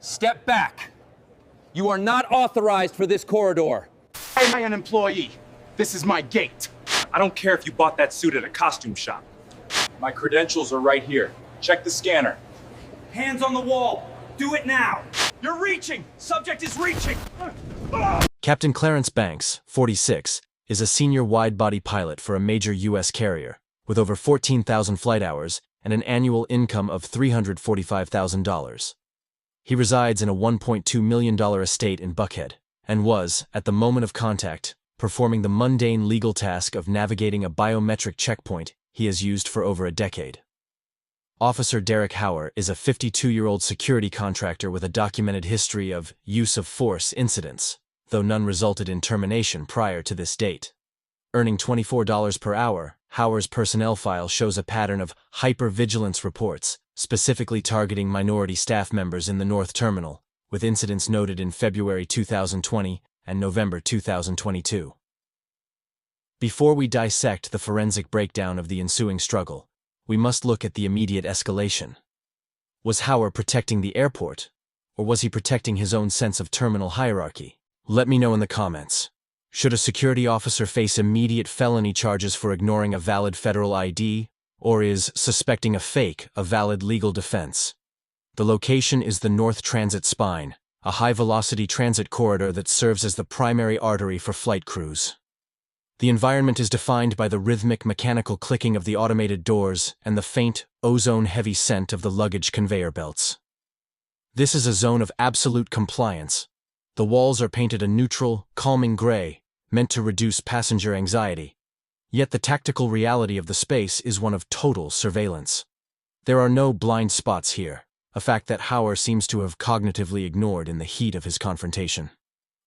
Step back. You are not authorized for this corridor. Am I an employee? This is my gate. I don't care if you bought that suit at a costume shop. My credentials are right here. Check the scanner. Hands on the wall. Do it now. You're reaching. Subject is reaching. Captain Clarence Banks, 46, is a senior wide-body pilot for a major U.S. carrier, with over 14,000 flight hours and an annual income of $345,000. He resides in a $1.2 million estate in Buckhead, and was, at the moment of contact, performing the mundane legal task of navigating a biometric checkpoint he has used for over a decade. Officer Derek Hauer is a 52-year-old security contractor with a documented history of use of force incidents, though none resulted in termination prior to this date. Earning $24 per hour, Hauer's personnel file shows a pattern of hypervigilance reports, specifically targeting minority staff members in the North Terminal, with incidents noted in February 2020 and November 2022. Before we dissect the forensic breakdown of the ensuing struggle, we must look at the immediate escalation. Was Hauer protecting the airport, or was he protecting his own sense of terminal hierarchy? Let me know in the comments. Should a security officer face immediate felony charges for ignoring a valid federal ID, or is suspecting a fake a valid legal defense? The location is the North Transit Spine, a high-velocity transit corridor that serves as the primary artery for flight crews. The environment is defined by the rhythmic mechanical clicking of the automated doors and the faint, ozone-heavy scent of the luggage conveyor belts. This is a zone of absolute compliance. The walls are painted a neutral, calming gray, meant to reduce passenger anxiety. Yet the tactical reality of the space is one of total surveillance. There are no blind spots here, a fact that Hauer seems to have cognitively ignored in the heat of his confrontation.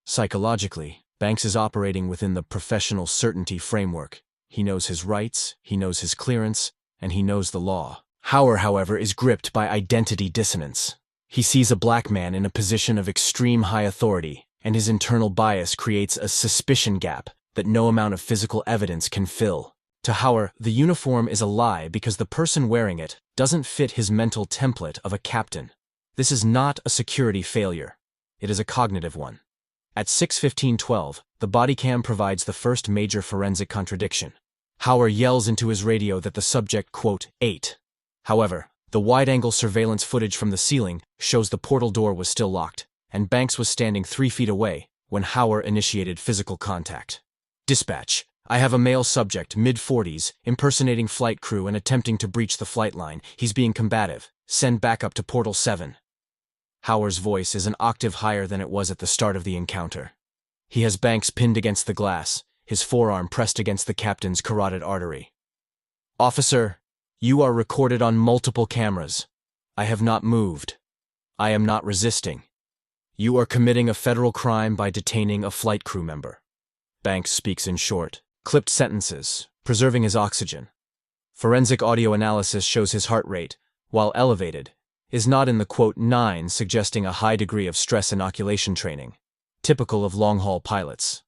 Psychologically, Banks is operating within the professional certainty framework. He knows his rights, he knows his clearance, and he knows the law. Hauer, however, is gripped by identity dissonance. He sees a black man in a position of extreme high authority, and his internal bias creates a suspicion gap that no amount of physical evidence can fill. To Hauer, the uniform is a lie because the person wearing it doesn't fit his mental template of a captain. This is not a security failure. It is a cognitive one. At 6:15:12, the body cam provides the first major forensic contradiction. Hauer yells into his radio that the subject, quote, ate. However, the wide-angle surveillance footage from the ceiling shows the portal door was still locked, and Banks was standing 3 feet away when Hauer initiated physical contact. Dispatch: I have a male subject, mid-40s, impersonating flight crew and attempting to breach the flight line. He's being combative. Send backup to Portal 7. Hauer's voice is an octave higher than it was at the start of the encounter. He has Banks pinned against the glass, his forearm pressed against the captain's carotid artery. Officer, you are recorded on multiple cameras. I have not moved. I am not resisting. You are committing a federal crime by detaining a flight crew member. Banks speaks in short, clipped sentences, preserving his oxygen. Forensic audio analysis shows his heart rate, while elevated, is not in the quote 9, suggesting a high degree of stress inoculation training, typical of long-haul pilots.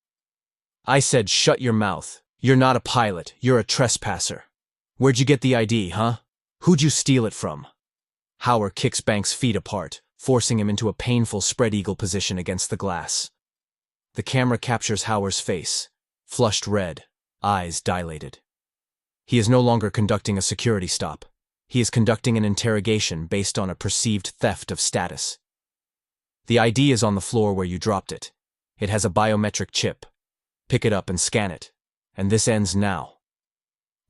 I said shut your mouth. You're not a pilot, you're a trespasser. Where'd you get the ID, huh? Who'd you steal it from? Hauer kicks Banks' feet apart, forcing him into a painful spread-eagle position against the glass. The camera captures Hauer's face, flushed red, eyes dilated. He is no longer conducting a security stop. He is conducting an interrogation based on a perceived theft of status. The ID is on the floor where you dropped it. It has a biometric chip. Pick it up and scan it. And this ends now.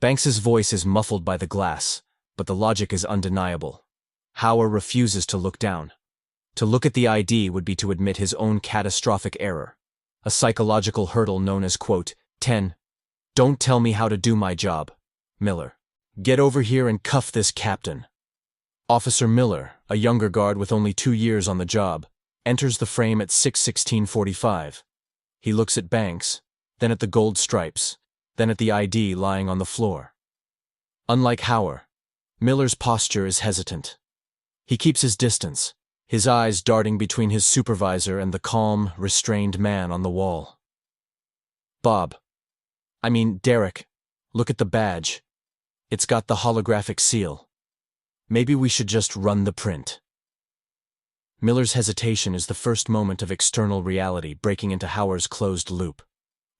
Banks's voice is muffled by the glass, but the logic is undeniable. Hauer refuses to look down. To look at the ID would be to admit his own catastrophic error, a psychological hurdle known as, quote, 10. Don't tell me how to do my job. Miller. Get over here and cuff this captain. Officer Miller, a younger guard with only 2 years on the job, enters the frame at 6:16:45. He looks at Banks, then at the gold stripes, then at the ID lying on the floor. Unlike Hauer, Miller's posture is hesitant. He keeps his distance, his eyes darting between his supervisor and the calm, restrained man on the wall. Derek, look at the badge. It's got the holographic seal. Maybe we should just run the print. Miller's hesitation is the first moment of external reality breaking into Hauer's closed loop.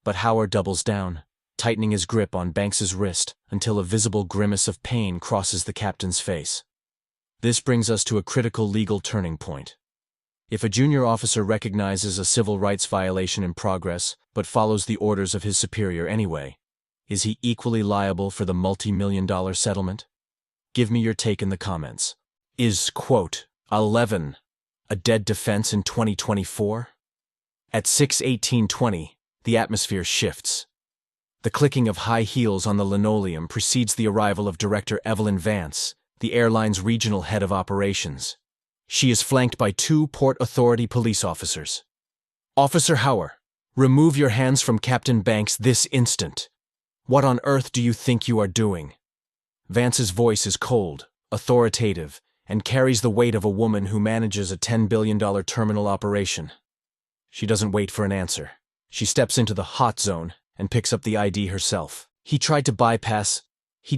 But Hauer doubles down, tightening his grip on Banks's wrist until a visible grimace of pain crosses the captain's face. This brings us to a critical legal turning point. If a junior officer recognizes a civil rights violation in progress but follows the orders of his superior anyway, is he equally liable for the multi-million-dollar settlement? Give me your take in the comments. Is, quote, 11 a dead defense in 2024? At 6:18:20, the atmosphere shifts. The clicking of high heels on the linoleum precedes the arrival of Director Evelyn Vance, the airline's regional head of operations. She is flanked by 2 Port Authority police officers. Officer Hauer, remove your hands from Captain Banks this instant. What on earth do you think you are doing? Vance's voice is cold, authoritative, and carries the weight of a woman who manages a $10 billion terminal operation. She doesn't wait for an answer. She steps into the hot zone and picks up the ID herself. He tried to bypass. He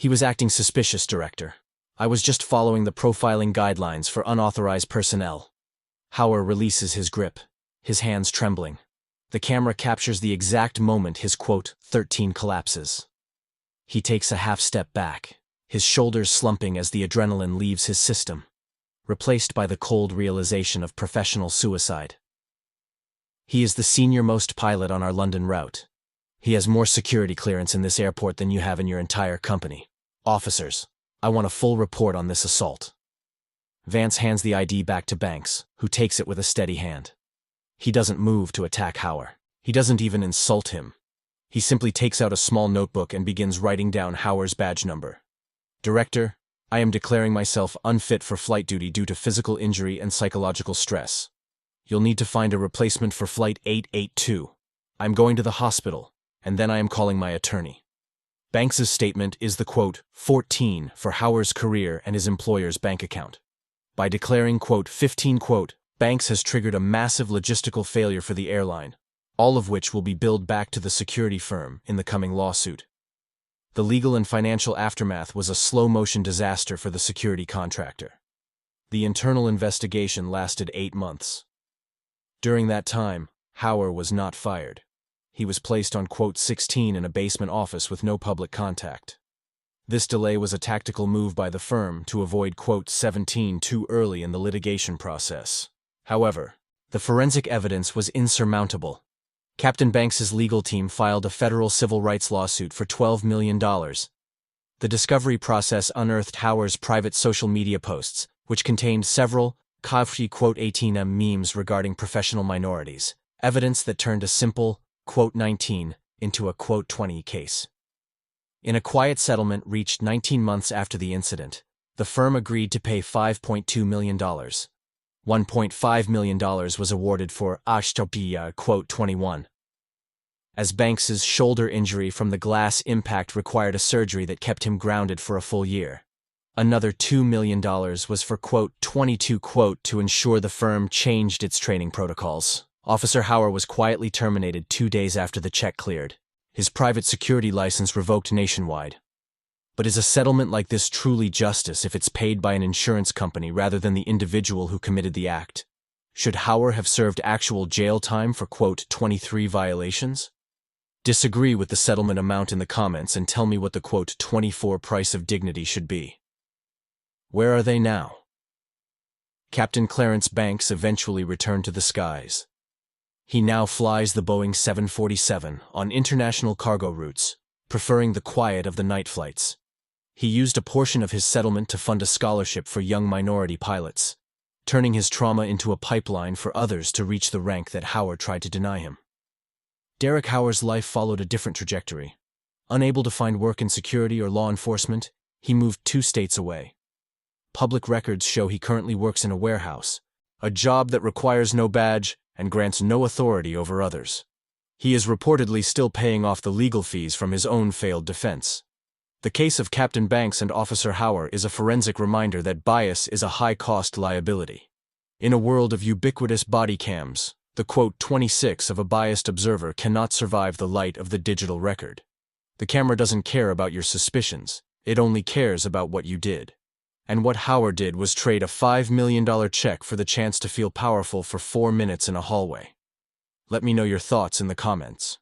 was acting suspicious, Director. I was just following the profiling guidelines for unauthorized personnel. Hauer releases his grip, his hands trembling. The camera captures the exact moment his, quote, 13 collapses. He takes a half step back, his shoulders slumping as the adrenaline leaves his system, replaced by the cold realization of professional suicide. He is the senior-most pilot on our London route. He has more security clearance in this airport than you have in your entire company. Officers, I want a full report on this assault. Vance hands the ID back to Banks, who takes it with a steady hand. He doesn't move to attack Hauer. He doesn't even insult him. He simply takes out a small notebook and begins writing down Hauer's badge number. Director, I am declaring myself unfit for flight duty due to physical injury and psychological stress. You'll need to find a replacement for Flight 882. I'm going to the hospital, and then I am calling my attorney. Banks's statement is the, quote, 14 for Hauer's career and his employer's bank account. By declaring, quote, 15, quote, Banks has triggered a massive logistical failure for the airline, all of which will be billed back to the security firm in the coming lawsuit. The legal and financial aftermath was a slow-motion disaster for the security contractor. The internal investigation lasted 8 months. During that time, Hauer was not fired. He was placed on, quote, 16 in a basement office with no public contact. This delay was a tactical move by the firm to avoid, quote, 17 too early in the litigation process. However, the forensic evidence was insurmountable. Captain Banks's legal team filed a federal civil rights lawsuit for $12 million. The discovery process unearthed Hauer's private social media posts, which contained several quote 18 memes regarding professional minorities, evidence that turned a simple, quote 19 into a, quote 20 case. In a quiet settlement reached 19 months after the incident, the firm agreed to pay $5.2 million. $1.5 million was awarded for quote 21. As Banks's shoulder injury from the glass impact required a surgery that kept him grounded for a full year. Another $2 million was for, quote, 22, quote, to ensure the firm changed its training protocols. Officer Hauer was quietly terminated 2 days after the check cleared, his private security license revoked nationwide. But is a settlement like this truly justice if it's paid by an insurance company rather than the individual who committed the act? Should Hauer have served actual jail time for, quote, 23 violations? Disagree with the settlement amount in the comments and tell me what the, quote, 24 price of dignity should be. Where are they now? Captain Clarence Banks eventually returned to the skies. He now flies the Boeing 747 on international cargo routes, preferring the quiet of the night flights. He used a portion of his settlement to fund a scholarship for young minority pilots, turning his trauma into a pipeline for others to reach the rank that Hauer tried to deny him. Derek Hauer's life followed a different trajectory. Unable to find work in security or law enforcement, he moved 2 states away. Public records show he currently works in a warehouse, a job that requires no badge and grants no authority over others. He is reportedly still paying off the legal fees from his own failed defense. The case of Captain Banks and Officer Hauer is a forensic reminder that bias is a high-cost liability. In a world of ubiquitous body cams, the quote 26 of a biased observer cannot survive the light of the digital record. The camera doesn't care about your suspicions, it only cares about what you did. And what Howard did was trade a $5 million check for the chance to feel powerful for 4 minutes in a hallway. Let me know your thoughts in the comments.